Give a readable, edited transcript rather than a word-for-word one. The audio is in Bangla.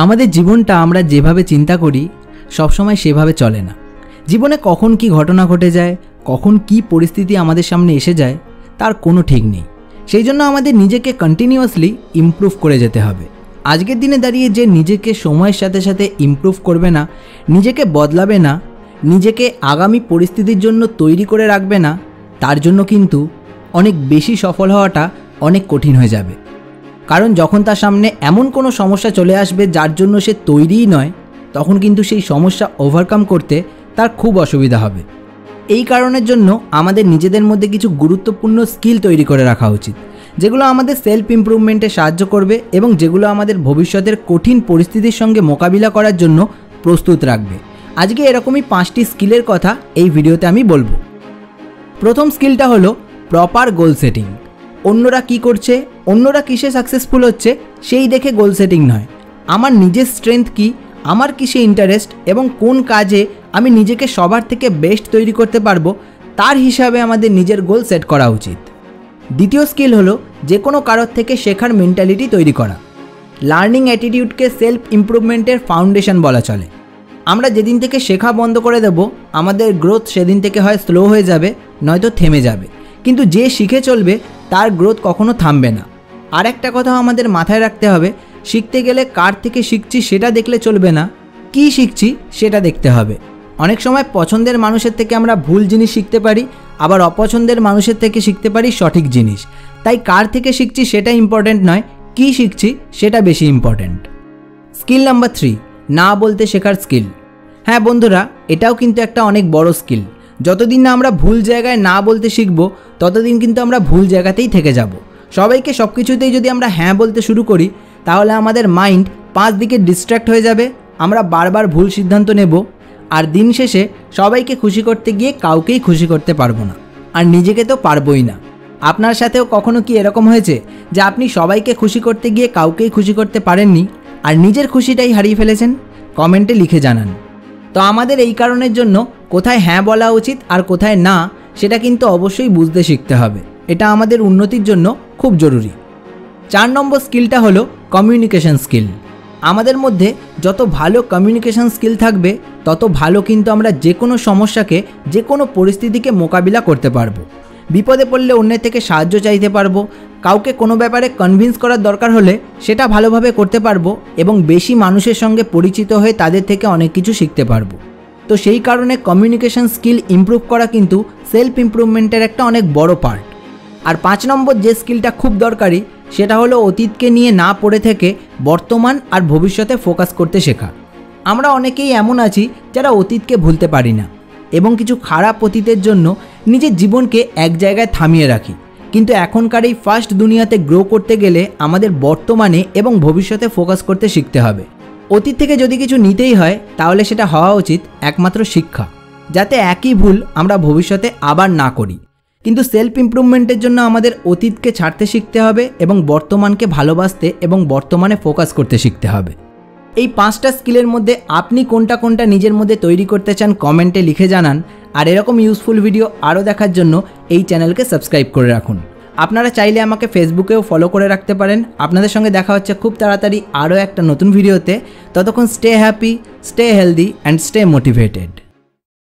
আমাদের জীবনটা আমরা যেভাবে চিন্তা করি সবসময় সেভাবে চলে না। জীবনে কখন কি ঘটনা ঘটে যায়, কখন কি পরিস্থিতি আমাদের সামনে এসে যায় তার কোনো ঠিক নেই। সেই জন্য আমাদের নিজেকে কন্টিনিউয়াসলি ইমপ্রুভ করে যেতে হবে। আজকের দিনে দাঁড়িয়ে যে নিজেকে সময়ের সাথে সাথে ইমপ্রুভ করবে না, নিজেকে বদলাবে না, নিজেকে আগামী পরিস্থিতির জন্য তৈরি করে রাখবে না, তার জন্য কিন্তু অনেক বেশি সফল হওয়াটা অনেক কঠিন হয়ে যাবে। কারণ যখন তার সামনে এমন কোনো সমস্যা চলে আসবে যার জন্য সে তৈরিই নয়, তখন কিন্তু সেই সমস্যা ওভারকাম করতে তার খুব অসুবিধা হবে। এই কারণের জন্য আমাদের নিজেদের মধ্যে কিছু গুরুত্বপূর্ণ স্কিল তৈরি করে রাখা উচিত, যেগুলো আমাদের সেলফ ইমপ্রুভমেন্টে সাহায্য করবে এবং যেগুলো আমাদের ভবিষ্যতের কঠিন পরিস্থিতির সঙ্গে মোকাবিলা করার জন্য প্রস্তুত রাখবে। আজকে এরকমই 5টি স্কিলের কথা এই ভিডিওতে আমি বলবো। প্রথম স্কিলটা হলো প্রপার গোল সেটিং। অন্যরা কি করছে, অন্যরা কিসে সাকসেসফুল হচ্ছে সেই দেখে গোল সেটিং নয়, আমার নিজের স্ট্রেংথ কি, আমার কিসে ইন্টারেস্ট এবং কোন কাজে আমি নিজেকে সবার থেকে বেস্ট তৈরি করতে পারবো তার হিসাবে আমাদের নিজের গোল সেট করা উচিত। দ্বিতীয় স্কিল হলো যে কোনো কারোর থেকে শেখার মেন্টালিটি তৈরি করা। লার্নিং অ্যাটিটিউডকে সেলফ ইমপ্রুভমেন্টের ফাউন্ডেশন বলা চলে। আমরা যেদিন থেকে শেখা বন্ধ করে দেব আমাদের গ্রোথ সেদিন থেকে হয় স্লো হয়ে যাবে, নয়তো থেমে যাবে। কিন্তু যে শিখে চলবে তার গ্রোথ কখনো থামবে না। আর একটা কথাও আমাদের মাথায় রাখতে হবে, শিখতে গেলে কার থেকে শিখছি সেটা দেখলে চলবে না, কি শিখছি সেটা দেখতে হবে। অনেক সময় পছন্দের মানুষের থেকে আমরা ভুল জিনিস শিখতে পারি, আবার অপছন্দের মানুষের থেকে শিখতে পারি সঠিক জিনিস। তাই কার থেকে শিখছি সেটা ইম্পর্ট্যান্ট নয়, কি শিখছি সেটা বেশি ইম্পর্ট্যান্ট। স্কিল নাম্বার 3, না বলতে শেখার স্কিল। হ্যাঁ বন্ধুরা, এটাও কিন্তু একটা অনেক বড় স্কিল। যতদিন না আমরা ভুল জায়গায় না বলতে শিখবো ততদিন কিন্তু আমরা ভুল জায়গাতেই থেকে যাব। সবাইকে সব কিছুতেই যদি আমরা হ্যাঁ বলতে শুরু করি তাহলে আমাদের মাইন্ড 5 দিকে ডিস্ট্র্যাক্ট হয়ে যাবে, আমরা বারবার ভুল সিদ্ধান্ত নেব, আর দিন শেষে সবাইকে খুশি করতে গিয়ে কাউকেই খুশি করতে পারবো না, আর নিজেকে তো পারবোই না। আপনার সাথেও কখনো কি এরকম হয়েছে যে আপনি সবাইকে খুশি করতে গিয়ে কাউকেই খুশি করতে পারেননি আর নিজের খুশিটাই হারিয়ে ফেলেছেন? কমেন্টে লিখে জানান। তো আমাদের এই কারণের জন্য কোথায় হ্যাঁ বলা উচিত আর কোথায় না সেটা কিন্তু অবশ্যই বুঝতে শিখতে হবে। এটা আমাদের উন্নতির জন্য খুব জরুরি। 4 নম্বর স্কিলটা হলো কমিউনিকেশন স্কিল। আমাদের মধ্যে যত ভালো কমিউনিকেশন স্কিল থাকবে তত ভালো কিন্তু আমরা যে কোনো সমস্যাকে, যে কোনো পরিস্থিতিকে মোকাবিলা করতে পারবো। বিপদে পড়লে অন্যের থেকে সাহায্য চাইতে পারবো, কাউকে কোনো ব্যাপারে কনভিন্স করার দরকার হলে সেটা ভালোভাবে করতে পারবো এবং বেশি মানুষের সঙ্গে পরিচিত হয়ে তাদের থেকে অনেক কিছু শিখতে পারবো। তো সেই কারণে কমিউনিকেশন স্কিল ইমপ্রুভ করা কিন্তু সেলফ ইমপ্রুভমেন্টের একটা অনেক বড় পার্ট। আর 5 নম্বর যে স্কিলটা খুব দরকারি সেটা হলো অতীতকে নিয়ে না পড়ে থেকে বর্তমান আর ভবিষ্যতে ফোকাস করতে শেখা। আমরা অনেকেই এমন আছি যারা অতীতকে ভুলতে পারি না এবং কিছু খারাপ অতীতের জন্য নিজের জীবনকে এক জায়গায় থামিয়ে রাখি। কিন্তু এখনকার এই ফাস্ট দুনিয়াতে গ্রো করতে গেলে আমাদের বর্তমানে এবং ভবিষ্যতে ফোকাস করতে শিখতে হবে। অতীত থেকে যদি কিছু নিতেই হয় তাহলে সেটা হওয়া উচিত একমাত্র শিক্ষা, যাতে একই ভুল আমরা ভবিষ্যতে আবার না করি। কিন্তু সেলফ ইমপ্রুভমেন্টের জন্য আমাদের অতীতকে ছাড়তে শিখতে হবে এবং বর্তমানকে ভালোবাসতে এবং বর্তমানে ফোকাস করতে শিখতে হবে। এই 5টা স্কিলের মধ্যে আপনি কোনটা কোনটা নিজের মধ্যে তৈরি করতে চান কমেন্টে লিখে জানান। আর এরকম ইউজফুল ভিডিও আরও দেখার জন্য এই চ্যানেলকে সাবস্ক্রাইব করে রাখুন। আপনারা চাইলে আমাকে ফেসবুকেও ফলো করে রাখতে পারেন। আপনাদের সঙ্গে দেখা হচ্ছে খুব তাড়াতাড়ি আরও একটা নতুন ভিডিওতে। ততক্ষণ stay happy, stay healthy and stay motivated.